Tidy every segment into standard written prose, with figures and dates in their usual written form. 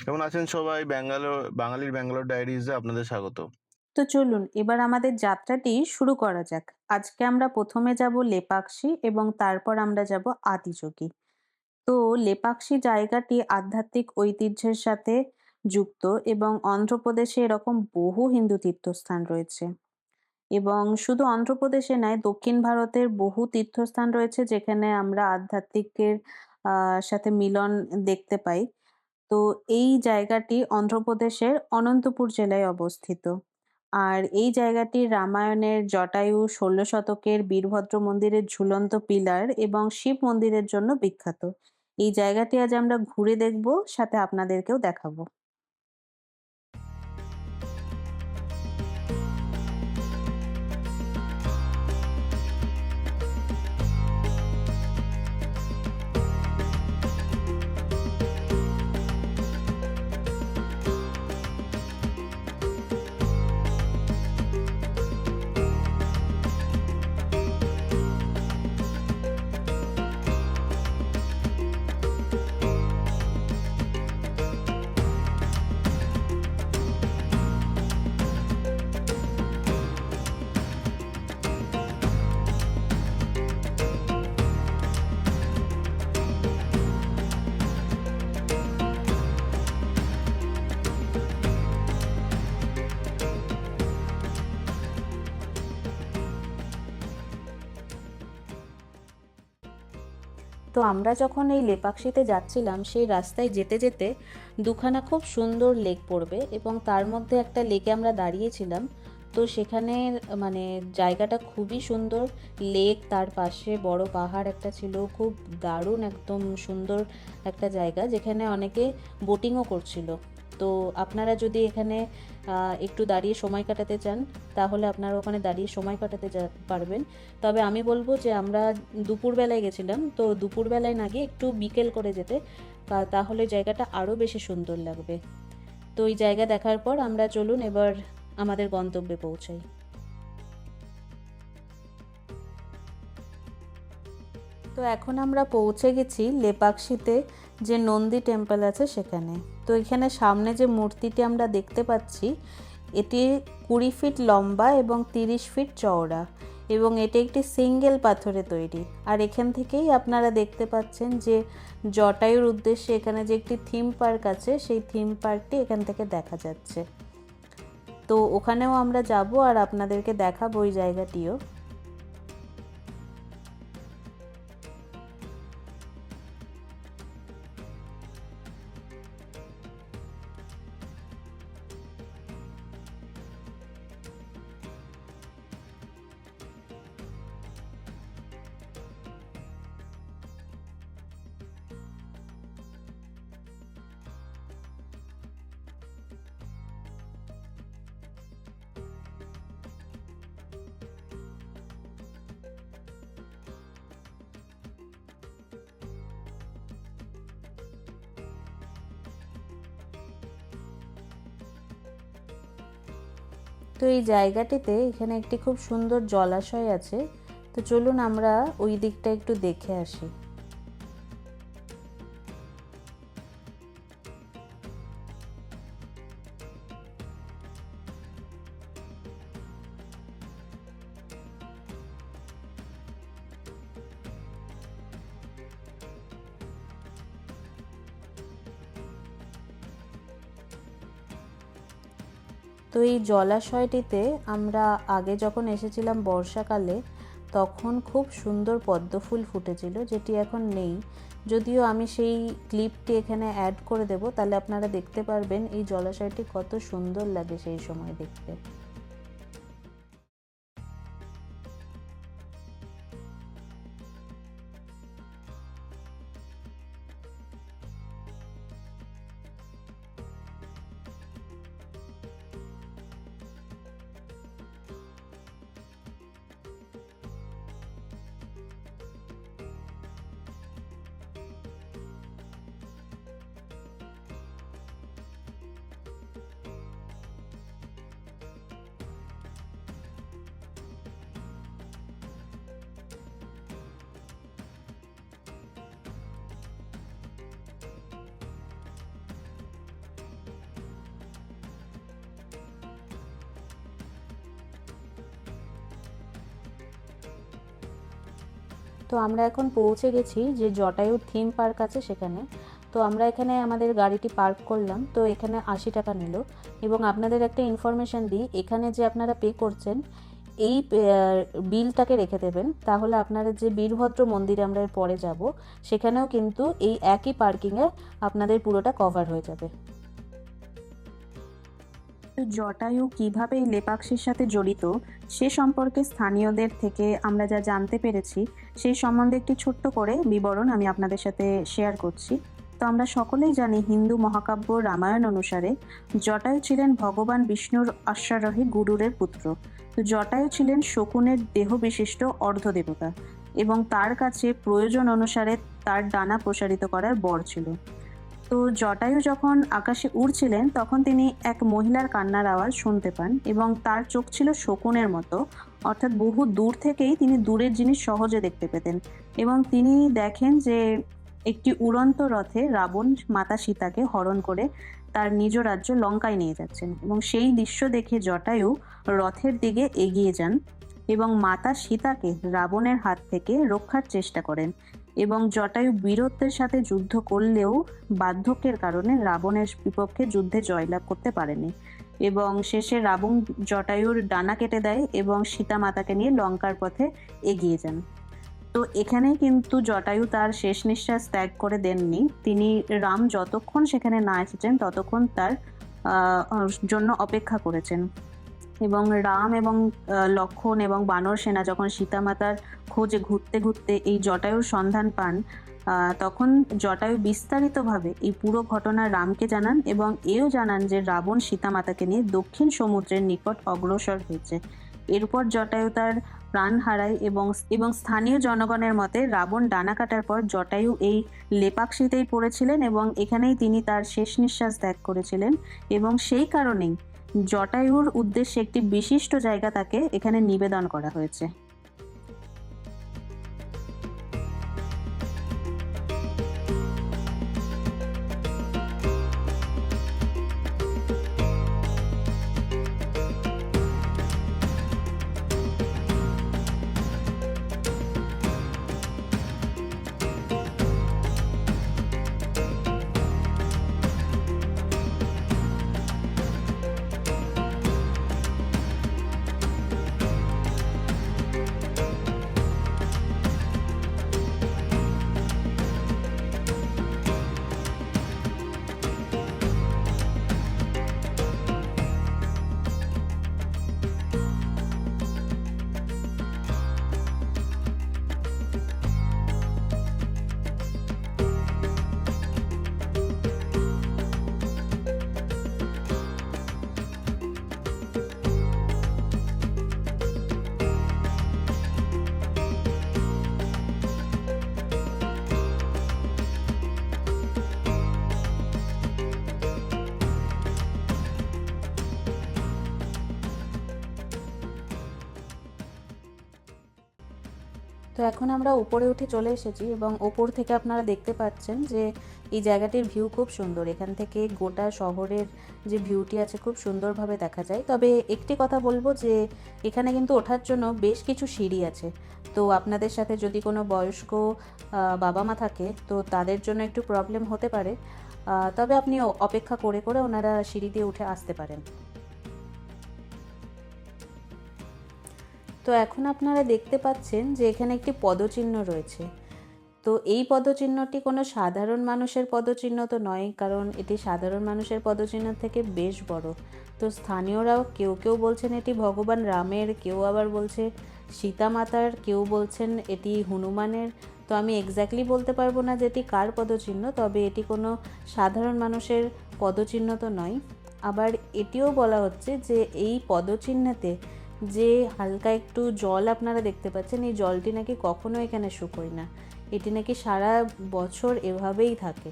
কেমন আছেন সবাই? বাঙালির ব্যাঙ্গালোর ডায়েরিজে আপনাদের স্বাগত। তো চলুন এবার আমাদের যাত্রাটি শুরু করা যাক। আজকে আমরা প্রথমে যাব লেপাক্ষী এবং তারপর আমরা যাব আদিযোগী। তো লেপাক্ষী জায়গাটি আধ্যাত্মিক ঐতিহ্যের সাথে যুক্ত এবং অন্ধ্রপ্রদেশে এরকম বহু হিন্দু তীর্থস্থান রয়েছে। এবং শুধু অন্ধ্রপ্রদেশে নয়, দক্ষিণ ভারতের বহু তীর্থস্থান রয়েছে যেখানে আমরা আধ্যাত্মিকের সাথে মিলন দেখতে পাই। তো এই জায়গাটি অন্ধ্রপ্রদেশের অনন্তপুর জেলায় অবস্থিত। আর এই জায়গাটি রামায়ণের জটায়ু, ১৬ শতকের বীরভদ্র মন্দিরের ঝুলন্ত পিলার এবং শিব মন্দিরের জন্য বিখ্যাত। এই জায়গাটি আজ আমরা ঘুরে দেখব, সাথে আপনাদেরকেও দেখাবো। তো আমরা যখন এই লেপাক্ষীতে যাচ্ছিলাম, সেই রাস্তায় যেতে যেতে দুখানা খুব সুন্দর লেক পড়বে এবং তার মধ্যে একটা লেকে আমরা দাঁড়িয়েছিলাম। তো সেখানে মানে জায়গাটা খুবই সুন্দর। লেক, তার পাশে বড় পাহাড় একটা ছিল, খুব দারুণ একদম সুন্দর একটা জায়গা যেখানে অনেকে বোটিংও করছিল। তো আপনারা যদি এখানে একটু দাঁড়িয়ে সময় কাটাতে চান, তাহলে আপনারা ওখানে দাঁড়িয়ে সময় কাটাতে পারবেন। তবে আমি বলব যে আমরা দুপুরবেলায় গেছিলাম, তো দুপুরবেলায় না গিয়ে একটু বিকেল করে যেতে, তাহলে জায়গাটা আরও বেশি সুন্দর লাগবে। তো এই জায়গা দেখার পর আমরা চলুন এবার আমাদের গন্তব্যে পৌঁছাই। তো এখন আমরা পৌঁছে গেছি লেপাক্ষীতে, যে নন্দী টেম্পল আছে সেখানে। তো এখানে সামনে যে মূর্তিটি আমরা দেখতে পাচ্ছি, এটি ২০ ফিট লম্বা এবং ৩০ ফিট চওড়া এবং এটি একটি সিঙ্গেল পাথরে তৈরি। আর এখান থেকেই আপনারা দেখতে পাচ্ছেন যে জটায়ুর উদ্দেশ্যে এখানে যে একটি থিম পার্ক আছে, সেই থিম পার্কটি এখান থেকে দেখা যাচ্ছে। তো ওখানেও আমরা যাব আর আপনাদেরকে দেখাবো ওই জায়গাটিও। তো এই জায়গাটিতে এখানে একটি খুব সুন্দর জলাশয় আছে। তো চলুন আমরা ওই দিকটা একটু দেখে আসি। তো এই জলাশয়টিতে আমরা আগে যখন এসেছিলাম বর্ষাকালে, তখন খুব সুন্দর পদ্মফুল ফুটেছিল, যেটি এখন নেই। যদিও আমি সেই ক্লিপটি এখানে অ্যাড করে দেব, তাহলে আপনারা দেখতে পারবেন এই জলাশয়টি কত সুন্দর লাগে সেই সময় দেখতে। তো আমরা এখন পৌঁছে গেছি যে জটায়ু থিম পার্ক আছে সেখানে। তো আমরা এখানে আমাদের গাড়িটি পার্ক করলাম। তো এখানে ৮০ টাকা নিল এবং আপনাদের একটা ইনফরমেশন দিই, এখানে যে আপনারা পে করছেন এই বিলটাকে রেখে দেবেন, তাহলে আপনারা যে বীরভদ্র মন্দিরে আমরা এর পরে যাব সেখানেও কিন্তু এই একই পার্কিংয়ে আপনাদের পুরোটা কভার হয়ে যাবে। জটায়ু কিভাবে এই লেপাক্ষীর সাথে জড়িত সে সম্পর্কে স্থানীয়দের থেকে আমরা যা জানতে পেরেছি সেই সম্বন্ধে একটি ছোট্ট করে বিবরণ আমি আপনাদের সাথে শেয়ার করছি। তো আমরা সকলেই জানি হিন্দু মহাকাব্য রামায়ণ অনুসারে জটায়ু ছিলেন ভগবান বিষ্ণুর অশ্বারোহী গুরুরের পুত্র। তো জটায়ু ছিলেন শকুনের দেহ বিশিষ্ট অর্ধদেবতা এবং তার কাছে প্রয়োজন অনুসারে তার ডানা প্রসারিত করার বর ছিল। তো জটায়ু যখন আকাশে উড়ছিলেন তখন তিনি এক মহিলার কান্নার আওয়াজ শুনতে পান এবং তার চোখ ছিল শকুনের মতো, অর্থাৎ বহু দূর থেকেই তিনি দূরের জিনিস সহজে দেখতে পেতেন এবং তিনি দেখেন যে একটি উড়ন্ত রথে রাবণ মাতা সীতাকে হরণ করে তার নিজ রাজ্য লঙ্কায় নিয়ে যাচ্ছেন এবং সেই দৃশ্য দেখে জটায়ু রথের দিকে এগিয়ে যান এবং মাতা সীতাকে রাবণের হাত থেকে রক্ষার চেষ্টা করেন এবং জটায়ু বীরত্বের সাথে যুদ্ধ করলেও বার্ধক্যের কারণে রাবণের বিপক্ষে যুদ্ধে জয়লাভ করতে পারেনি এবং শেষে রাবণ জটায়ুর ডানা কেটে দেয় এবং সীতা মাতাকে নিয়ে লঙ্কার পথে এগিয়ে যান। তো এখানে কিন্তু জটায়ু তার শেষ নিঃশ্বাস ত্যাগ করে দেননি, তিনি রাম যতক্ষণ সেখানে না এসেছেন ততক্ষণ তার জন্য অপেক্ষা করেছেন এবং রাম এবং লক্ষ্মণ এবং বানর সেনা যখন সীতামাতার খোঁজে ঘুরতে ঘুরতে এই জটায়ুর সন্ধান পান তখন জটায়ু বিস্তারিতভাবে এই পুরো ঘটনা রামকে জানান এবং এও জানান যে রাবণ সীতামাতাকে নিয়ে দক্ষিণ সমুদ্রের নিকট অগ্রসর হয়েছে। এরপর জটায়ু তার প্রাণ হারায় এবং স্থানীয় জনগণের মতে রাবণ ডানা কাটার পর জটায়ু এই লেপাক্ষীতেই পড়েছিলেন এবং এখানেই তিনি তার শেষ নিঃশ্বাস ত্যাগ করেছিলেন এবং সেই কারণেই জটায়ুর উদ্দেশ্যে একটি বিশিষ্ট জায়গা তাকে এখানে নিবেদন করা হয়েছে। তো এখন আমরা উপরে উঠে চলে এসেছি এবং ওপর থেকে আপনারা দেখতে পাচ্ছেন যে এই জায়গাটির ভিউ খুব সুন্দর। এখান থেকে গোটা শহরের যে ভিউটি আছে খুব সুন্দরভাবে দেখা যায়। তবে একটি কথা বলবো যে এখানে কিন্তু ওঠার জন্য বেশ কিছু সিঁড়ি আছে। তো আপনাদের সাথে যদি কোনো বয়স্ক বাবা মা থাকে তো তাদের জন্য একটু প্রবলেম হতে পারে, তবে আপনি অপেক্ষা করে করে ওনারা সিঁড়ি দিয়ে উঠে আসতে পারেন। তো এখন আপনারা দেখতে পাচ্ছেন যে এখানে একটি পদচিহ্ন রয়েছে। তো এই পদচিহ্নটি কোনো সাধারণ মানুষের পদচিহ্ন তো নয়, কারণ এটি সাধারণ মানুষের পদচিহ্ন থেকে বেশ বড়। তো স্থানীয়রাও কেউ কেউ বলছেন এটি ভগবান রামের, কেউ আবার বলছে সীতা মাতার, কেউ বলছেন এটি হনুমানের। তো আমি এক্স্যাক্টলি বলতে পারবো না যে এটি কার পদচিহ্ন, তবে এটি কোনো সাধারণ মানুষের পদচিহ্ন তো নয়। আবার এটিও বলা হচ্ছে যে এই পদচিহ্নেতে যে হালকা একটু জল আপনারা দেখতে পাচ্ছেন, এই জলটি নাকি কখনো এখানে শুকোয় না, এটি নাকি সারা বছর এভাবেই থাকে।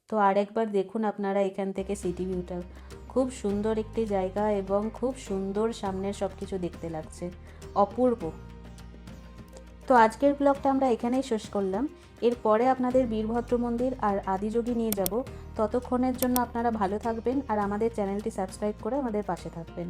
তো আরেকবার দেখুন আপনারা এখান থেকে সিটি ভিউটা, খুব সুন্দর একটি জায়গা এবং খুব সুন্দর সামনের সব কিছু দেখতে লাগছে, অপূর্ব। তো আজকের ব্লগটা আমরা এখানেই শেষ করলাম। এরপরে আপনাদের বীরভদ্র মন্দির আর আদিযোগী নিয়ে যাব। ততক্ষণের জন্য আপনারা ভালো থাকবেন আর আমাদের চ্যানেলটি সাবস্ক্রাইব করে আমাদের পাশে থাকবেন।